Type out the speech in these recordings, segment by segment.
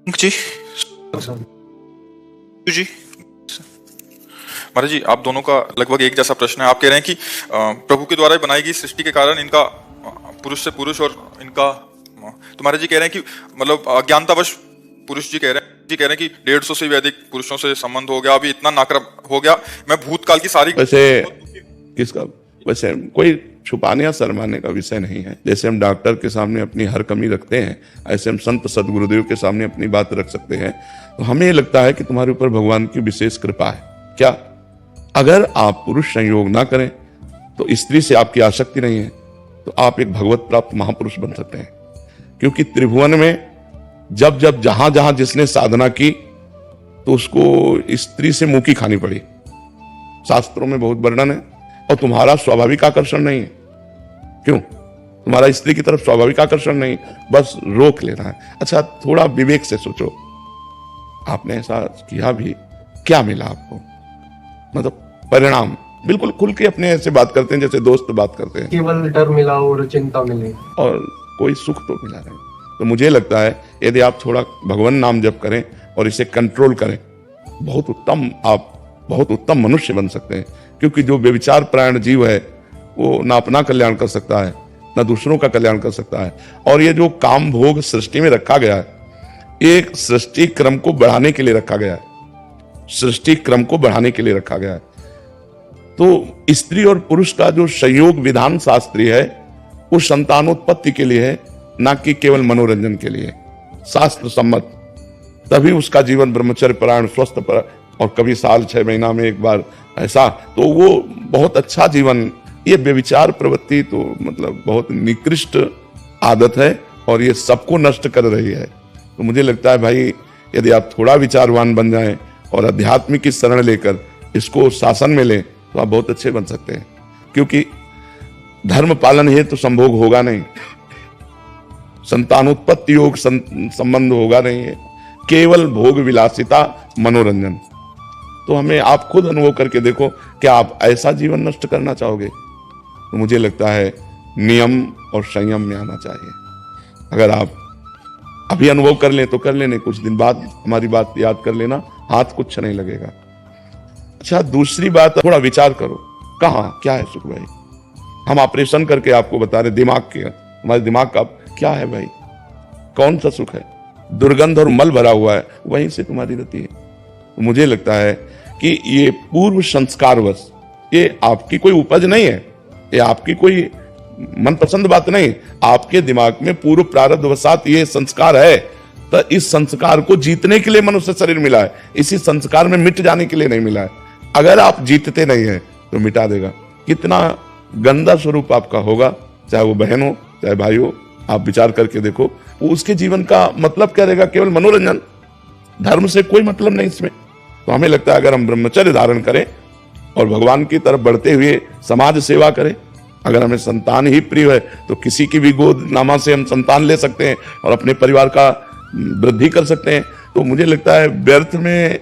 जी जी महाराज जी, आप दोनों का लगभग एक जैसा प्रश्न है। आप कह रहे हैं कि प्रभु के द्वारा बनाई गई सृष्टि के कारण इनका पुरुष से पुरुष और इनका, तो महाराज जी कह रहे हैं कि मतलब अज्ञानतावश पुरुष जी कह रहे हैं कि 150 से भी अधिक पुरुषों से संबंध हो गया, अभी इतना नाक्रम हो गया। मैं भूतकाल की सारी वैसे कोई छुपाने या शर्माने का विषय नहीं है। जैसे हम डॉक्टर के सामने अपनी हर कमी रखते हैं, ऐसे हम संत सदगुरुदेव के सामने अपनी बात रख सकते हैं। तो हमें ये लगता है कि तुम्हारे ऊपर भगवान की विशेष कृपा है। क्या अगर आप पुरुष संयोग ना करें तो स्त्री से आपकी आसक्ति नहीं है तो आप एक भगवत प्राप्त महापुरुष बन सकते हैं। क्योंकि त्रिभुवन में जब जब जहां जहां जिसने साधना की तो उसको स्त्री से मुंह की खानी पड़ी। शास्त्रों में बहुत वर्णन है। और तुम्हारा स्वाभाविक आकर्षण नहीं है। क्यों? तुम्हारा स्त्री की तरफ स्वाभाविक आकर्षण नहीं, बस रोक लेना है। अच्छा, थोड़ा विवेक से सोचो, आपने ऐसा किया भी, क्या मिला आपको? मतलब परिणाम बिल्कुल खुल के अपने ऐसे बात करते हैं जैसे दोस्त बात करते हैं। केवल डर मिला और चिंता मिली और कोई सुख तो मिला नहीं। तो मुझे लगता है यदि आप थोड़ा भगवान नाम जप करें और इसे कंट्रोल करें, आप बहुत उत्तम मनुष्य बन सकते हैं। क्योंकि जो व्यभिचार प्राण जीव है वो ना अपना कल्याण कर सकता है ना दूसरों का कल्याण कर सकता है। और ये जो काम भोग सृष्टि में रखा गया है, एक सृष्टि क्रम को बढ़ाने के लिए रखा गया है। सृष्टि क्रम को बढ़ाने के लिए रखा गया है। तो स्त्री और पुरुष का जो संयोग विधान शास्त्रीय है वो संतानोत्पत्ति के लिए है, ना कि केवल मनोरंजन के लिए। शास्त्र सम्मत, तभी उसका जीवन ब्रह्मचर्य परायण स्वस्थ पर, और कभी साल 6 महीना में एक बार ऐसा, तो वो बहुत अच्छा जीवन। ये व्यभिचार प्रवृत्ति तो मतलब बहुत निकृष्ट आदत है और ये सबको नष्ट कर रही है। तो मुझे लगता है भाई, यदि आप थोड़ा विचारवान बन जाएं और अध्यात्म की शरण लेकर इसको शासन में लें तो आप बहुत अच्छे बन सकते हैं। क्योंकि धर्म पालन है तो संभोग होगा नहीं, संतानोत्पत्ति योग संबंध होगा नहीं है, केवल भोग विलासिता मनोरंजन। तो हमें आप खुद अनुभव करके देखो कि आप ऐसा जीवन नष्ट करना चाहोगे? तो मुझे लगता है नियम और संयम में आना चाहिए। अगर आप अभी अनुभव कर लें तो कर लेने, कुछ दिन बाद हमारी बात याद कर लेना, हाथ कुछ नहीं लगेगा। अच्छा, दूसरी बात, थोड़ा विचार करो, कहाँ क्या है सुख भाई? हम ऑपरेशन करके आपको बता रहे दिमाग के, हमारे दिमाग का क्या है भाई? कौन सा सुख है? दुर्गंध और मल भरा हुआ है, वहीं से तुम्हारी रति है। तो मुझे लगता है कि ये पूर्व संस्कारवश, ये आपकी कोई उपज नहीं है, ये आपकी कोई मनपसंद बात नहीं, आपके दिमाग में पूर्व प्रारब्धवशात ये संस्कार है। तो इस संस्कार को जीतने के लिए मनुष्य शरीर मिला है, इसी संस्कार में मिट जाने के लिए नहीं मिला है। अगर आप जीतते नहीं है तो मिटा देगा। कितना गंदा स्वरूप आपका होगा, चाहे वो बहन हो चाहे भाई हो। आप विचार करके देखो, उसके जीवन का मतलब क्या रहेगा? केवल मनोरंजन, धर्म से कोई मतलब नहीं इसमें। तो हमें लगता है अगर हम ब्रह्मचर्य धारण करें और भगवान की तरफ बढ़ते हुए समाज सेवा करें, अगर हमें संतान ही प्रिय है तो किसी की भी गोद नामा से हम संतान ले सकते हैं और अपने परिवार का वृद्धि कर सकते हैं। तो मुझे लगता है व्यर्थ में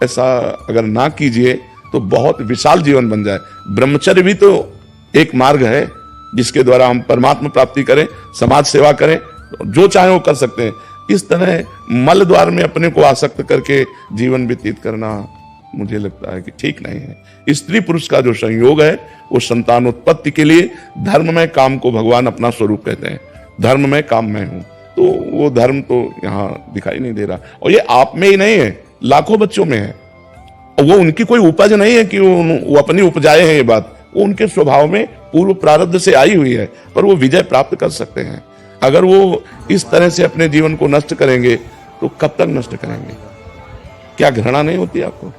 ऐसा अगर ना कीजिए तो बहुत विशाल जीवन बन जाए। ब्रह्मचर्य भी तो एक मार्ग है जिसके द्वारा हम परमात्मा प्राप्ति करें, समाज सेवा करें, जो चाहे वो कर सकते हैं। इस तरह मल द्वार में अपने को आसक्त करके जीवन व्यतीत करना मुझे लगता है कि ठीक नहीं है। स्त्री पुरुष का जो संयोग है वो संतानोत्पत्ति के लिए, धर्ममय काम को भगवान अपना स्वरूप कहते हैं। धर्ममय काम मैं हूं, तो वो धर्म तो यहाँ दिखाई नहीं दे रहा। और ये आप में ही नहीं है, लाखों बच्चों में है। और वो उनकी कोई उपज नहीं है कि वो अपनी उपजाए हैं, ये बात वो उनके स्वभाव में पूर्व प्रारब्ध से आई हुई है, पर वो विजय प्राप्त कर सकते हैं। अगर वो इस तरह से अपने जीवन को नष्ट करेंगे तो कब तक नष्ट करेंगे? क्या घृणा नहीं होती आपको?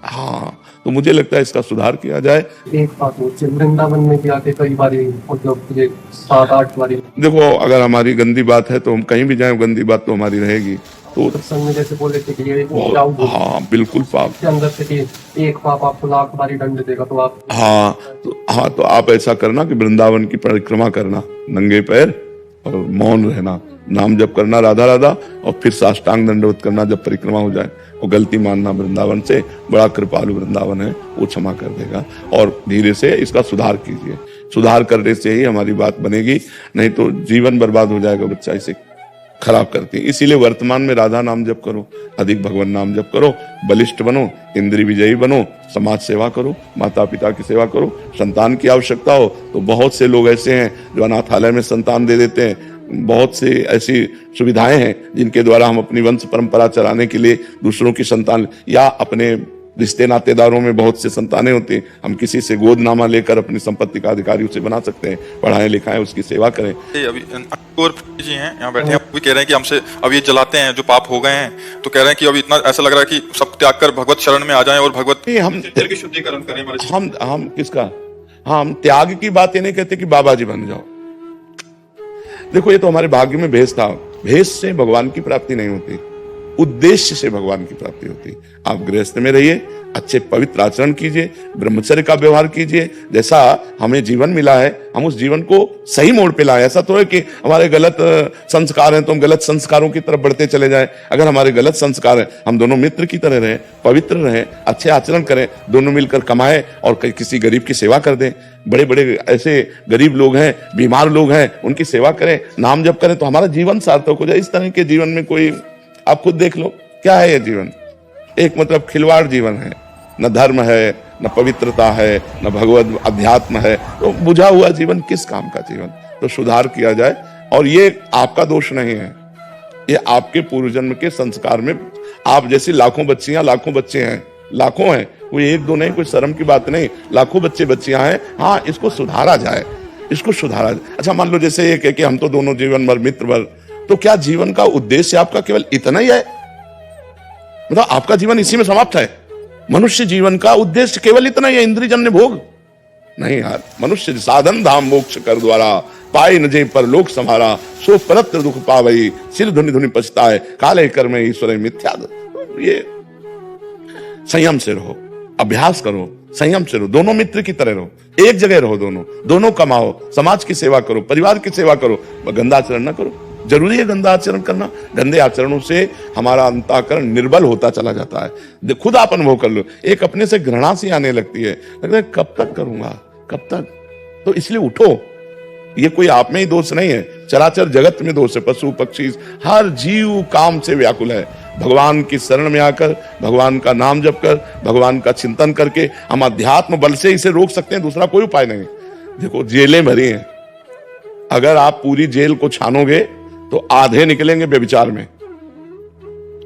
हाँ, तो मुझे लगता है इसका सुधार किया जाए। एक बात वृंदावन में भी आते कई बार, मतलब 7-8 बार। देखो, अगर हमारी गंदी बात है तो हम कहीं भी जाएं, गंदी बात तो हमारी रहेगी। तो में जैसे बोले थे कि ये हाँ बिल्कुल पाप के अंदर से कि एक पाप आपको लाख बारी दंड देगा, तो आप तो आप ऐसा करना कि वृंदावन की परिक्रमा करना, नंगे पैर और मौन रहना, नाम जप करना राधा राधा, और फिर साष्टांग दंडवत करना जब परिक्रमा हो जाए, और गलती मानना वृंदावन से। बड़ा कृपालु वृंदावन है, वो क्षमा कर देगा। और धीरे से इसका सुधार कीजिए। सुधार करने से ही हमारी बात बनेगी, नहीं तो जीवन बर्बाद हो जाएगा बच्चा इसे खराब करती हैं। इसीलिए वर्तमान में राधा नाम जप करो, अधिक भगवान नाम जप करो, बलिष्ठ बनो, इंद्रिय विजयी बनो, समाज सेवा करो, माता पिता की सेवा करो। संतान की आवश्यकता हो तो बहुत से लोग ऐसे हैं जो अनाथालय में संतान दे देते हैं। बहुत से ऐसी सुविधाएं हैं जिनके द्वारा हम अपनी वंश परंपरा चलाने के लिए दूसरों की संतान, या अपने रिश्ते नातेदारों में बहुत से संतानें होती हैं, हम किसी से गोदनामा लेकर अपनी संपत्ति का अधिकारी उसे बना सकते हैं, पढ़ाएं लिखाएं, उसकी सेवा करें। ये अभी और जी हैं यहाँ बैठे हैं, वो भी कह रहे हैं कि हमसे अब ये जलाते हैं जो पाप हो गए हैं, तो कह रहे हैं कि अभी इतना ऐसा लग रहा है कि सब त्याग कर भगवत शरण में आ जाएं और भगवत हम की शुद्धिकरण करें। हम किसका, हम त्याग की बात ये नहीं कहते कि बाबा जी बन जाओ। देखो ये तो हमारे भाग्य में भेष था। भेष से भगवान की प्राप्ति नहीं होती, उद्देश्य से भगवान की प्राप्ति होती। आप गृहस्थ में रहिए, अच्छे पवित्र आचरण कीजिए, ब्रह्मचर्य का व्यवहार कीजिए। जैसा हमें जीवन मिला है हम उस जीवन को सही मोड़ पे लाएं। ऐसा तो है कि हमारे गलत संस्कार हैं तो हम गलत संस्कारों की तरफ बढ़ते चले जाएं। अगर हमारे गलत संस्कार हैं, हम दोनों मित्र की तरह रहें, पवित्र रहें, अच्छे आचरण करें, दोनों मिलकर कमाएं और किसी गरीब की सेवा कर दें। बड़े बड़े ऐसे गरीब लोग हैं, बीमार लोग हैं, उनकी सेवा करें, नाम जप करें, तो हमारा जीवन सार्थक हो जाए। इस तरह के जीवन में कोई, आप खुद देख लो क्या है ये जीवन, एक मतलब खिलवाड़ जीवन है। न धर्म है, न पवित्रता है, न भगवत अध्यात्म है, तो बुझा हुआ जीवन किस काम का जीवन। तो सुधार किया जाए। और ये आपका दोष नहीं है, ये आपके पूर्व जन्म के संस्कार में, आप जैसी लाखों बच्चियां लाखों बच्चे हैं, लाखों हैं, कोई एक दो नहीं, कोई शर्म की बात नहीं, लाखों बच्चे बच्चियां हैं। हाँ, इसको सुधारा जाए, इसको सुधारा जाए। अच्छा मान लो जैसे ये कि हम तो दोनों जीवन भर मित्र भर, तो क्या जीवन का उद्देश्य आपका केवल इतना ही है? मतलब आपका जीवन इसी में समाप्त है? मनुष्य जीवन का उद्देश्य केवल इतना ही है, इंद्रियजन्य भोग? नहीं यार, मनुष्य साधन धाम मोक्ष कर द्वारा, पाई न जे पर लोक समारा, सो परत्र दुख पावई, सिर धुनि धुनि पछताए, काले कर्म ईश्वर मिथ्या। ये संयम से रहो, अभ्यास करो, संयम से रहो, दोनों मित्र की तरह रहो, एक जगह रहो, दोनों कमाओ, समाज की सेवा करो, परिवार की सेवा करो, गंदा आचरण न करो। जरूरी है गंदा आचरण करना, गंदे आचरणों से हमारा अंतःकरण निर्बल होता चला जाता है। खुद आप अनुभव कर लो, एक अपने से घृणा सी आने लगती है, लगता है कब तक करूंगा, कब तक। तो इसलिए उठो, ये कोई आप में ही दोष नहीं है, चराचर जगत में दोष है। पशु पक्षी हर जीव काम से व्याकुल है। भगवान की शरण में आकर, भगवान का नाम जप कर, भगवान का चिंतन करके हम अध्यात्म बल से इसे रोक सकते हैं, दूसरा कोई उपाय नहीं। देखो जेलें भरी हैं, अगर आप पूरी जेल को छानोगे तो आधे निकलेंगे व्यभिचार में,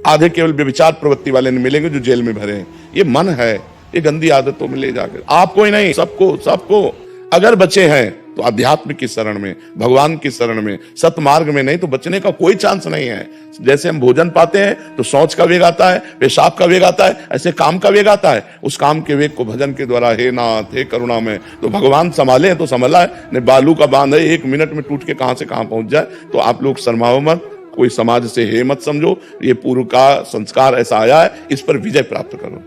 आधे केवल व्यभिचार प्रवृत्ति वाले नहीं मिलेंगे जो जेल में भरे हैं। ये मन है, ये गंदी आदतों में ले जाकर आपको ही नहीं, सबको अगर बचे हैं तो अध्यात्म की शरण में, भगवान की शरण में, सतमार्ग में नहीं तो बचने का कोई चांस नहीं है। जैसे हम भोजन पाते हैं तो शौच का वेग आता है, पेशाब का वेग आता है, ऐसे काम का वेग आता है। उस काम के वेग को भजन के द्वारा, हे नाथ हे करुणा में, तो भगवान संभाले तो संभाला है, नहीं बालू का बांध है, 1 मिनट में टूट के कहां से कहां पहुंच जाए। तो आप लोग शर्माओ मत, कोई समाज से हे मत समझो, ये पूर्व का संस्कार ऐसा आया है, इस पर विजय प्राप्त करो।